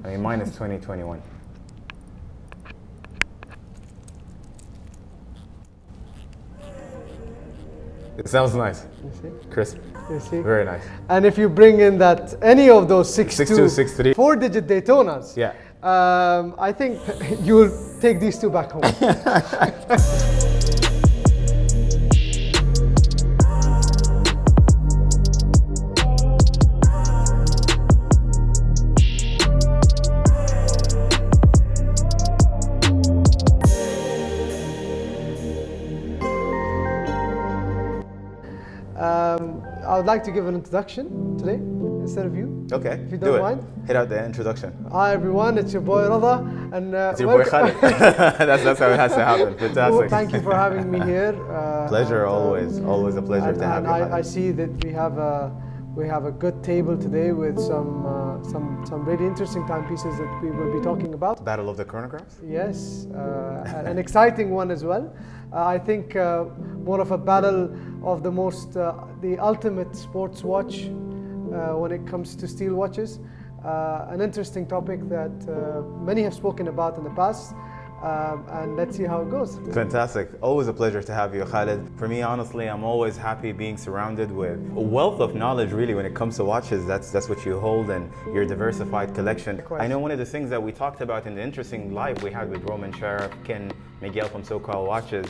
I mean, mine is 2021. It sounds nice. You see? Crisp. You see? Very nice. And if you bring in that any of those 62, 63. 4-digit Daytonas, Yeah. I think you'll take these two back home. I would like to give an introduction today instead of you. Okay. If you don't mind. Hit out the introduction. Hi everyone, it's your boy Rada, and It's your boy Khalid. that's how it has to happen. Fantastic. Thank you for having me here. Pleasure, always a pleasure to have you. I see that we have a good table today with some really interesting timepieces that we will be talking about. Battle of the Chronographs. Yes, an exciting one as well. I think more of a battle of the ultimate sports watch when it comes to steel watches. An interesting topic that many have spoken about in the past. And let's see how it goes. Fantastic. Always a pleasure to have you, Khalid. For me, honestly, I'm always happy being surrounded with a wealth of knowledge, really, when it comes to watches. That's what you hold and your diversified collection. I know one of the things that we talked about in the interesting live we had with Roman Sharif, Ken Miguel from SoCal Watches,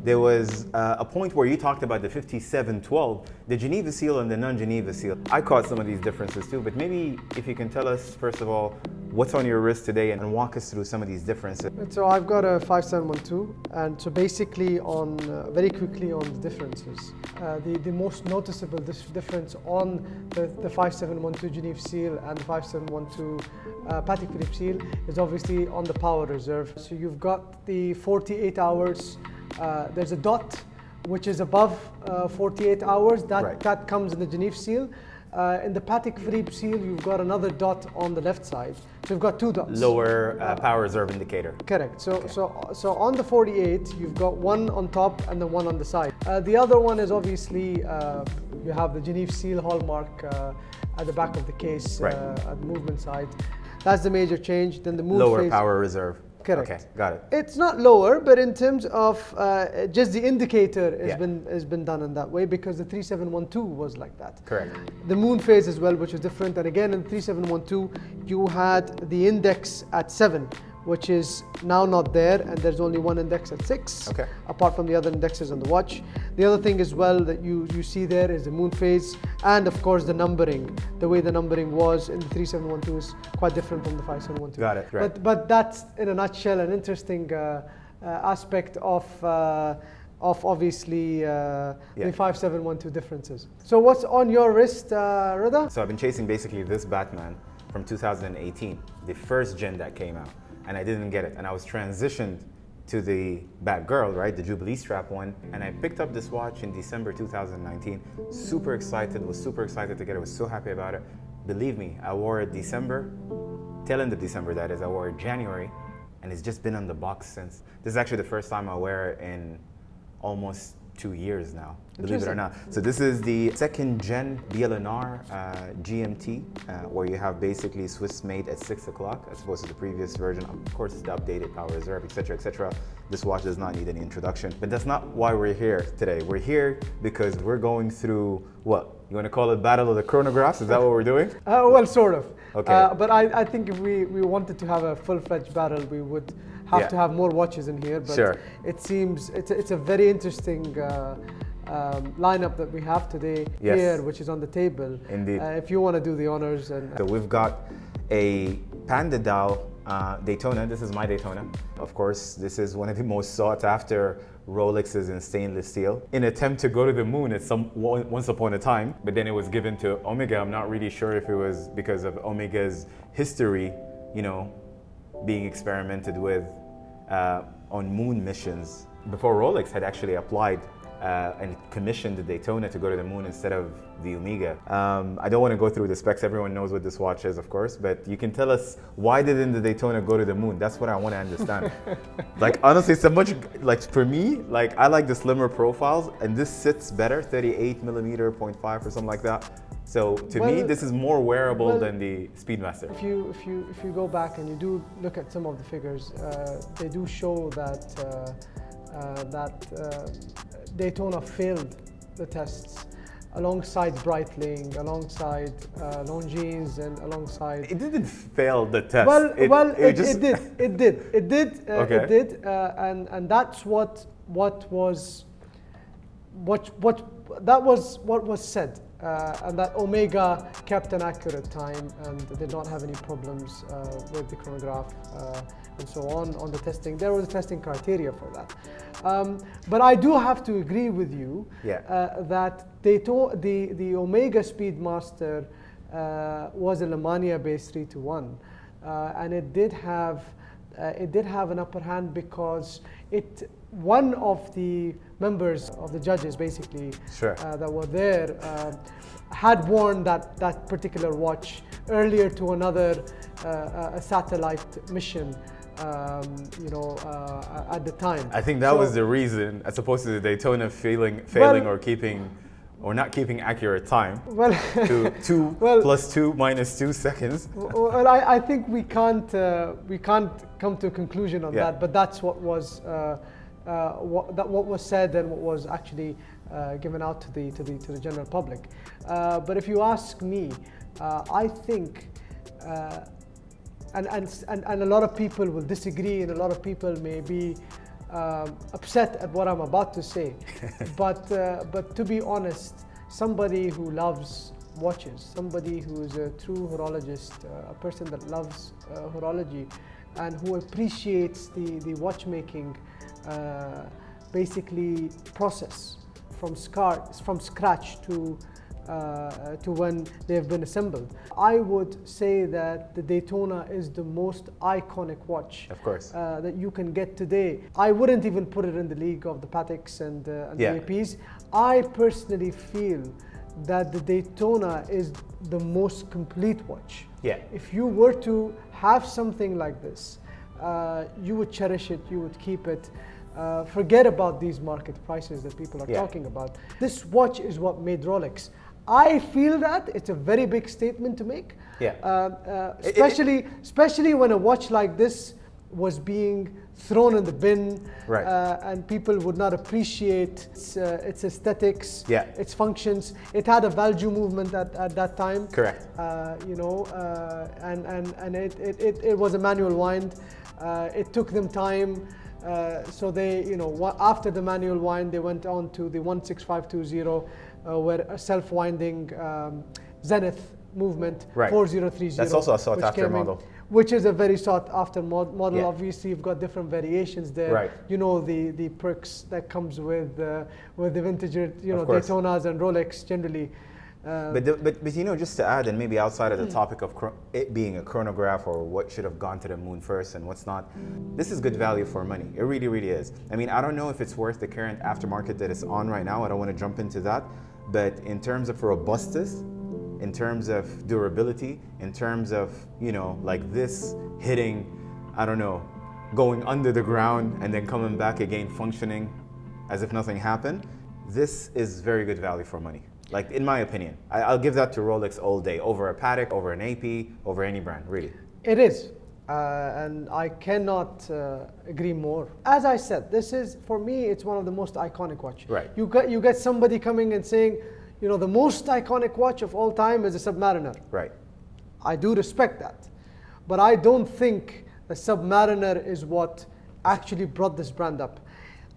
there was a point where you talked about the 5712, the Geneva seal and the non-Geneva seal. I caught some of these differences too, but maybe if you can tell us, first of all, what's on your wrist today and walk us through some of these differences. So I've got a 5712, and so basically very quickly on the differences. The most noticeable difference on the 5712 Geneva seal and the 5712 Patek Philippe seal is obviously on the power reserve. So you've got the 48 hours, there's a dot which is above 48 hours, that comes in the Geneva seal. In the Patek Philippe seal, you've got another dot on the left side. So you've got two dots. Lower power reserve indicator. Correct. So on the 48, you've got one on top and then one on the side. The other one is obviously, you have the Geneva seal hallmark at the back of the case, at the movement side. That's the major change. Then the moon lower phase. Power reserve. Correct. Okay, got it. It's not lower, but in terms of just the indicator has been done in that way, because the 3712 was like that. Correct. The moon phase as well, which is different. And again, in 3712, you had the index at 7, which is now not there, and there's only one index at 6, apart from the other indexes on the watch. The other thing as well that you see there is the moon phase, and of course the numbering. The way the numbering was in the 3712 is quite different from the 5712. Got it, right. But that's, in a nutshell, an interesting aspect of obviously the 5712 differences. So what's on your wrist, Rada? So I've been chasing basically this Batman from 2018, the first gen that came out, and I didn't get it. And I was transitioned to the Batgirl, right, the Jubilee strap one, and I picked up this watch in December 2019. Super excited, was super excited to get it, was so happy about it. Believe me, I wore it December, tail end of December that is, I wore it January, and it's just been on the box since. This is actually the first time I wear it in almost 2 years now, believe it or not. So this is the second gen BLNR GMT, where you have basically Swiss made at 6 o'clock, as opposed to the previous version. Of course, it's the updated power reserve, etc., etc. This watch does not need any introduction, but that's not why we're here today. We're here because we're going through what? You want to call it Battle of the Chronographs? Is that what we're doing? Well, sort of. Okay. But I think if we wanted to have a full-fledged battle, we would have to have more watches in here. But it seems it's a very interesting lineup that we have today here, which is on the table. Indeed. If you want to do the honors. So we've got a Panda dial Daytona. This is my Daytona. Of course, this is one of the most sought after Rolexes in stainless steel. In attempt to go to the moon at once upon a time, but then it was given to Omega. I'm not really sure if it was because of Omega's history, you know, being experimented with on moon missions before Rolex had actually applied and commissioned the Daytona to go to the moon instead of the Omega. I don't want to go through the specs. Everyone knows what this watch is, of course, but you can tell us, why didn't the Daytona go to the moon? That's what I want to understand. Like, honestly, so much, like, for me, like, I like the slimmer profiles, and this sits better, 38mm 0.5 or something like that. So to me, this is more wearable than the Speedmaster. If you go back and you do look at some of the figures, they do show that Daytona failed the tests alongside Breitling, alongside Longines, and alongside. It didn't fail the test. It did, Okay. and that's what was said. And that Omega kept an accurate time and did not have any problems with the chronograph and so on the testing. There was a testing criteria for that. But I do have to agree with you that the Omega Speedmaster was a Lemania-based 3-1, and it did have an upper hand because one of the members of the judges, basically, that were there, had worn that particular watch earlier to another a satellite mission, at the time. I think that was the reason, as opposed to the Daytona failing or not keeping accurate time. Well, to 2 plus 2 minus 2 seconds. Well, I think we can't come to a conclusion on that, but that's what was what was said and what was actually given out to the general public. But if you ask me, I think, and a lot of people will disagree, and a lot of people may be upset at what I'm about to say, but to be honest, somebody who loves watches, somebody who is a true horologist, a person that loves horology, and who appreciates the watchmaking basically process from scratch to when they have been assembled. I would say that the Daytona is the most iconic watch, of course, that you can get today. I wouldn't even put it in the league of the Pateks and the APs. I personally feel that the Daytona is the most complete watch. Yeah. If you were to have something like this, you would cherish it, you would keep it. Forget about these market prices that people are talking about. This watch is what made Rolex. I feel that it's a very big statement to make. Especially when a watch like this was being thrown in the bin, and people would not appreciate its aesthetics, its functions. It had a value movement at that time. Correct. And it was a manual wind. It took them time. So they, after the manual wind, they went on to the 16520, where a self-winding Zenith movement, 4030. That's also a sought-after model. Which is a very sought-after model. Obviously, you've got different variations there. The perks that comes with the vintage, Daytonas and Rolex generally. But just to add, and maybe outside of the topic of it being a chronograph or what should have gone to the moon first and what's not, this is good value for money. It really, really is. I mean, I don't know if it's worth the current aftermarket that it's on right now. I don't want to jump into that. But in terms of robustness, in terms of durability, in terms of, like this hitting, I don't know, going under the ground and then coming back again functioning as if nothing happened, this is very good value for money. Like, in my opinion, I'll give that to Rolex all day, over a Patek, over an AP, over any brand, really. It is, and I cannot agree more. As I said, this is, for me, it's one of the most iconic watches. Right. You get somebody coming and saying, the most iconic watch of all time is a Submariner. Right. I do respect that, but I don't think the Submariner is what actually brought this brand up.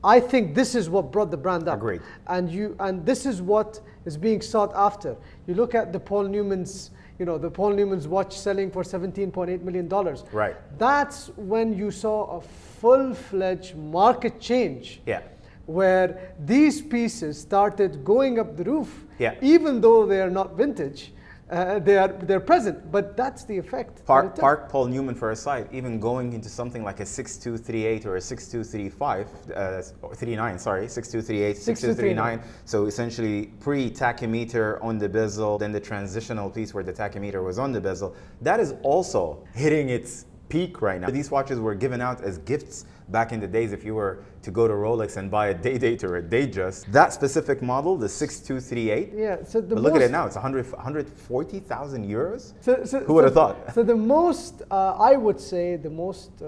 I think this is what brought the brand up. Agreed. And this is what is being sought after. You look at the Paul Newman's, the Paul Newman's watch selling for $17.8 million. Right. That's when you saw a full-fledged market change. Yeah. Where these pieces started going up the roof. Yeah. Even though they are not vintage. They're present, but that's the effect. Park Paul Newman for a side, even going into something like a 6238 or a 6239, 6238, 6239. So essentially pre-tachymeter on the bezel, then the transitional piece where the tachymeter was on the bezel. That is also hitting its peak right now. These watches were given out as gifts back in the days if you were to go to Rolex and buy a day date or a Datejust. That specific model, the 6238, Yeah, so but look at it now, it's 140,000 euros? So Who would have thought? So the most, I would say, the most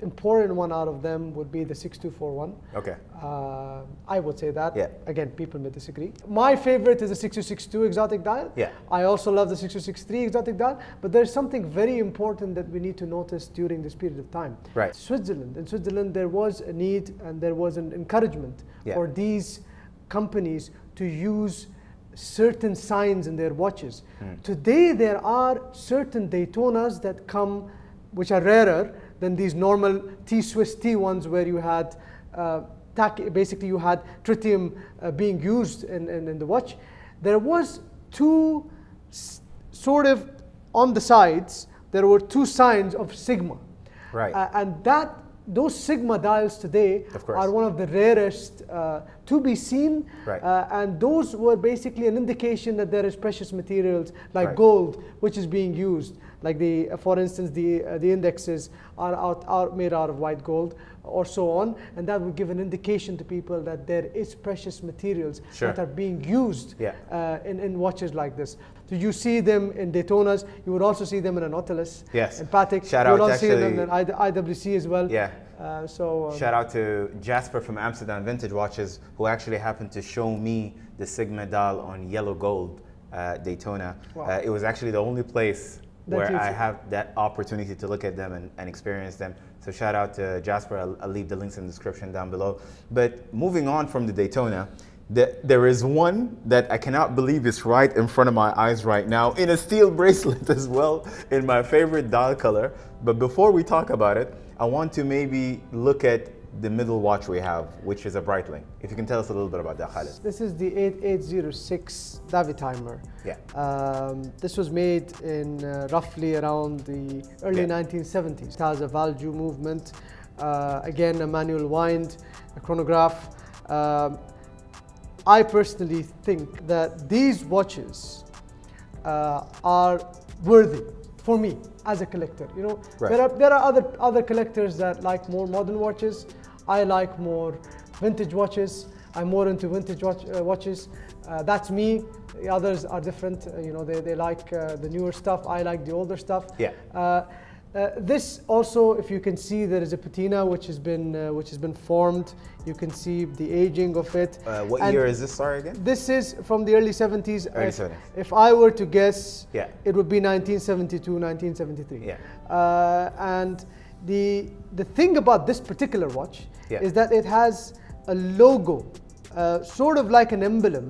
important one out of them would be the 6241. Okay. I would say that. Yeah. Again, people may disagree. My favorite is the 6262 exotic dial. Yeah. I also love the 6263 exotic dial, but there's something very important that we need to notice during this period of time. Right. Switzerland. In Switzerland, there was a need and there was an encouragement for these companies to use certain signs in their watches. Today, there are certain Daytonas that come, which are rarer than these normal T-Swiss T ones where you had basically you had tritium being used in the watch. There was two sort of on the sides, there were two signs of sigma. Right. And those sigma dials today are one of the rarest to be seen. Right. And those were basically an indication that there is precious materials like gold, which is being used. Like for instance, the indexes are made out of white gold or so on. And that would give an indication to people that there is precious materials that are being used in watches like this. So you see them in Daytonas, you would also see them in a Nautilus, in Patek. Shout you would out also see them in IWC as well. Yeah. Shout out to Jasper from Amsterdam Vintage Watches, who actually happened to show me the Sigmadial on yellow gold Daytona. Wow. It was actually the only place where I have that opportunity to look at them and experience them. So shout out to Jasper. I'll leave the links in the description down below. But moving on from the Daytona, there is one that I cannot believe is right in front of my eyes right now, in a steel bracelet as well, in my favorite dial color. But before we talk about it, I want to maybe look at the middle watch we have, which is a Breitling. If you can tell us a little bit about that, Khalid. This is the 8806 Davitimer. Yeah. This was made in roughly around the early 1970s. It has a value movement, again a manual wind, a chronograph. I personally think that these watches are worthy for me as a collector. You know, there are other collectors that like more modern watches. I like more vintage watches. I'm more into vintage watches. That's me. The others are different. You know, they like the newer stuff. I like the older stuff. Yeah. This also, if you can see, there is a patina which has been formed. You can see the aging of it. What year is this? Sorry again. This is from the early 70s. Early 70s. If I were to guess, yeah, it would be 1972, 1973. Yeah. And the thing about this particular watch is that it has a logo, sort of like an emblem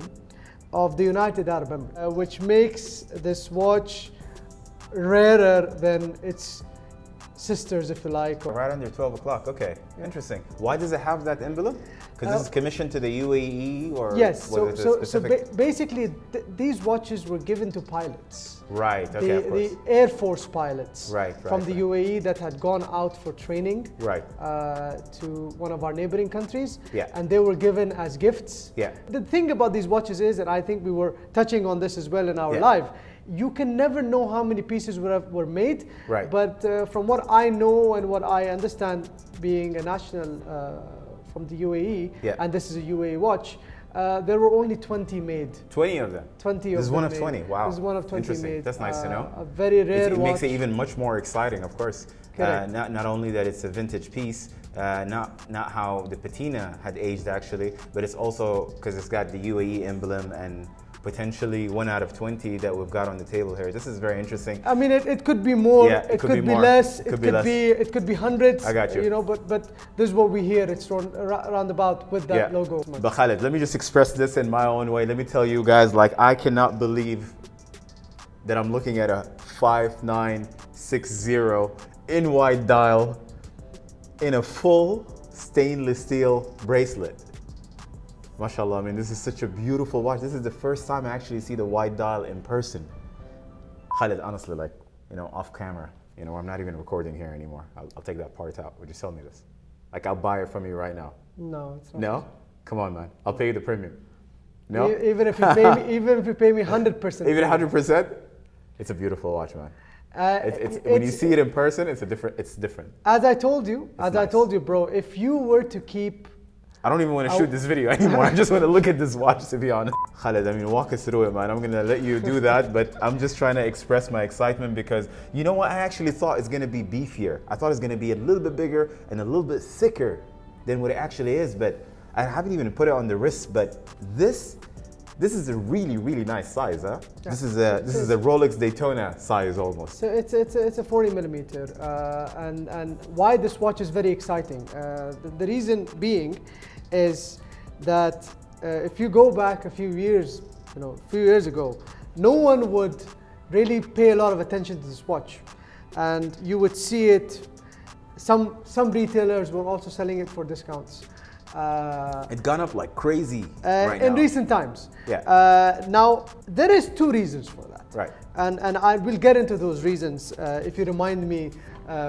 of the United Arab Emirates, which makes this watch rarer than its sisters, if you like. Right under 12 o'clock, okay. Interesting. Why does it have that emblem? Because this is commissioned to the UAE or? Yes, so basically these watches were given to pilots. Right, okay, of course. The Air Force pilots from the UAE that had gone out for training to one of our neighboring countries. Yeah. And they were given as gifts. Yeah. The thing about these watches is, and I think we were touching on this as well in our live, you can never know how many pieces were made. Right. But from what I know and what I understand, being a national from the UAE, and this is a UAE watch, there were only 20 made. 20 of them? 20 of them. This is one of 20, wow. This is one of 20 Interesting. made. That's nice to know. A very rare watch. It makes it even much more exciting, of course. Correct. Not only that it's a vintage piece, not how the patina had aged actually, but it's also because it's got the UAE emblem and potentially 1 out of 20 that we've got on the table here. This is very interesting. I mean, it could be more, it could be less, it could be hundreds. I got you. You know, but this is what we hear. It's round about with that logo. But Khalid, let me just express this in my own way. Let me tell you guys, like, I cannot believe that I'm looking at a 5960 in white dial in a full stainless steel bracelet. MashaAllah, I mean, this is such a beautiful watch. This is the first time I actually see the white dial in person. Khalid, honestly, like, you know, off camera, you know, I'm not even recording here anymore. I'll take that part out. Would you sell me this? Like, I'll buy it from you right now. No, it's not. No? Come on, man. I'll pay you the premium. No? Even if you pay me, even if you pay me 100%. Even 100%? It's a beautiful watch, man. When you see it in person, it's different. As I told you, bro, if you were to keep, I don't even want to shoot this video anymore. I just want to look at this watch, to be honest. Khaled, I mean, walk us through it, man. I'm going to let you do that, but I'm just trying to express my excitement because, you know what? I actually thought it's going to be beefier. I thought it's going to be a little bit bigger and a little bit thicker than what it actually is, but I haven't even put it on the wrist. But this is a really, really nice size, huh? Yeah. This is a Rolex Daytona size almost. So it's a 40 millimeter, and why this watch is very exciting. The reason being is that if you go back a few years ago, no one would really pay a lot of attention to this watch, and you would see it. Some retailers were also selling it for discounts. It's gone up like crazy right now. In recent times. Yeah. Now there is two reasons for that. Right. And I will get into those reasons if you remind me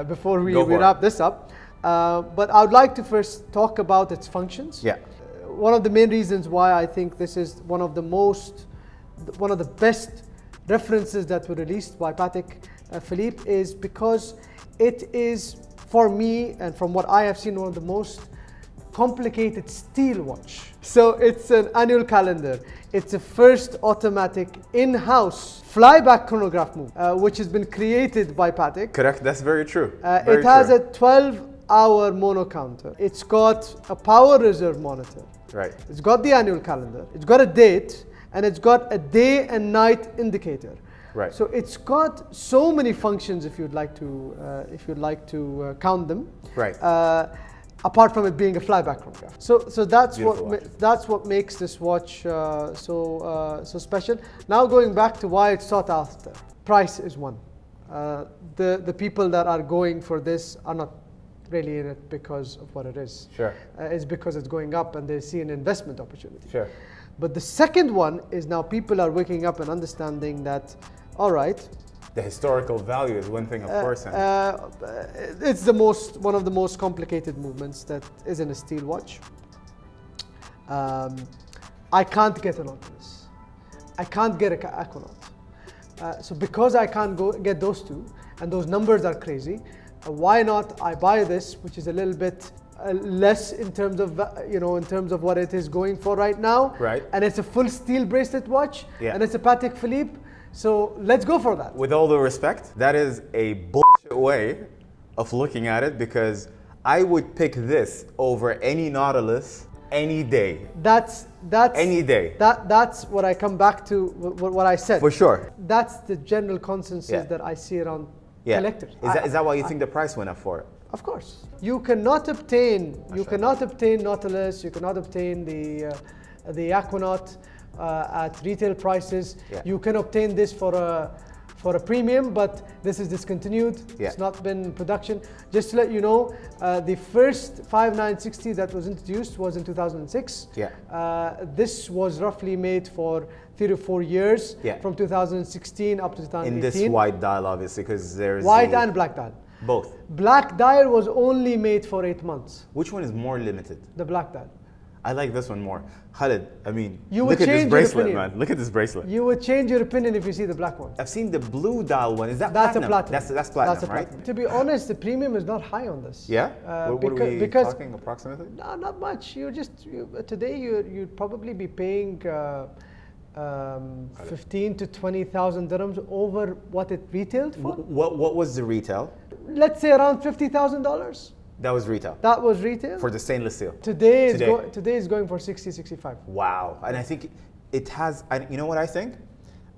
before we wrap this up. But I would like to first talk about its functions. Yeah. One of the main reasons why I think this is one of the best references that were released by Patek Philippe is because it is, for me and from what I have seen, one of the most complicated steel watch. So it's an annual calendar. It's the first automatic in-house flyback chronograph move, which has been created by Patek. Correct, that's very true. It has a 12-hour mono counter. It's got a power reserve monitor. Right. It's got the annual calendar. It's got a date, and it's got a day and night indicator. Right. So it's got so many functions if you'd like to count them. Right. Apart from it being a flyback chronograph. So that's Beautiful that's what makes this watch so special. Now going back to why it's sought after. Price is one. The people that are going for this are not really in it because of what it is. Sure. It's because it's going up and they see an investment opportunity. Sure. But the second one is now people are waking up and understanding that, all right, the historical value is one thing, of course. It's one of the most complicated movements that is in a steel watch. I can't get a Nautilus. I can't get an Aquanaut. So because I can't get those two, and those numbers are crazy, why not I buy this, which is a little bit less in terms of what it is going for right now. Right. And it's a full steel bracelet watch. Yeah. And it's a Patek Philippe. So let's go for that. With all due respect, that is a bullshit way of looking at it because I would pick this over any Nautilus any day. That's any day. That's what I come back to. What I said. For sure. That's the general consensus that I see around collectors. Is that why you think the price went up for it? Of course. You cannot obtain Nautilus. You cannot obtain the Aquanaut at retail prices. Yeah. You can obtain this for a premium, but this is discontinued. Yeah. It's not been in production. Just to let you know, the first 5960 that was introduced was in 2006. Yeah. This was roughly made for 3 to 4 years, from 2016 up to 2018. In this white dial, obviously, because there's white and black dial. Both. Black dial was only made for 8 months. Which one is more limited? The black dial. I like this one more. Khaled, I mean, you look at this bracelet, opinion. man. Look at this bracelet. You would change your opinion if you see the black one. I've seen the blue dial one. Is that That's platinum? A platinum. That's platinum, That's a right? platinum. To be honest, the premium is not high on this. Yeah? What are we talking approximately? No, not much. Today you'd probably be paying 15 to 20,000 dirhams over what it retailed for. What was the retail? Let's say around $50,000. That was retail. That was retail. For the stainless steel. Today is going for 60, 65. Wow. And I think it has, you know what I think?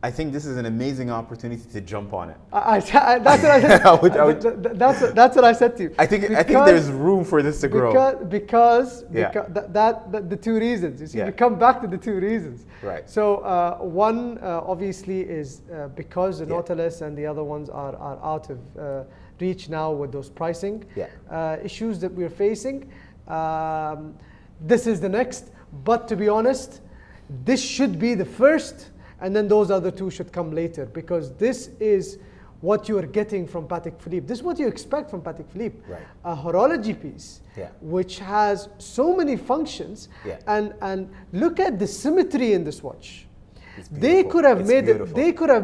I think this is an amazing opportunity to jump on it. That's what I said. That's what I said to you. I think there's room for this to grow. Because the two reasons. You see, we come back to the two reasons. Right. So one obviously is because the Nautilus and the other ones are out of reach now with those pricing issues that we're facing. This is the next. But to be honest, this should be the first. And then those other two should come later, because this is what you are getting from Patek Philippe. This is what you expect from Patek Philippe. Right. A horology piece, which has so many functions. And look at the symmetry in this watch. They could have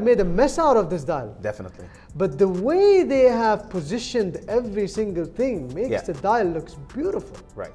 made a mess out of this dial. Definitely. But the way they have positioned every single thing makes the dial looks beautiful. Right.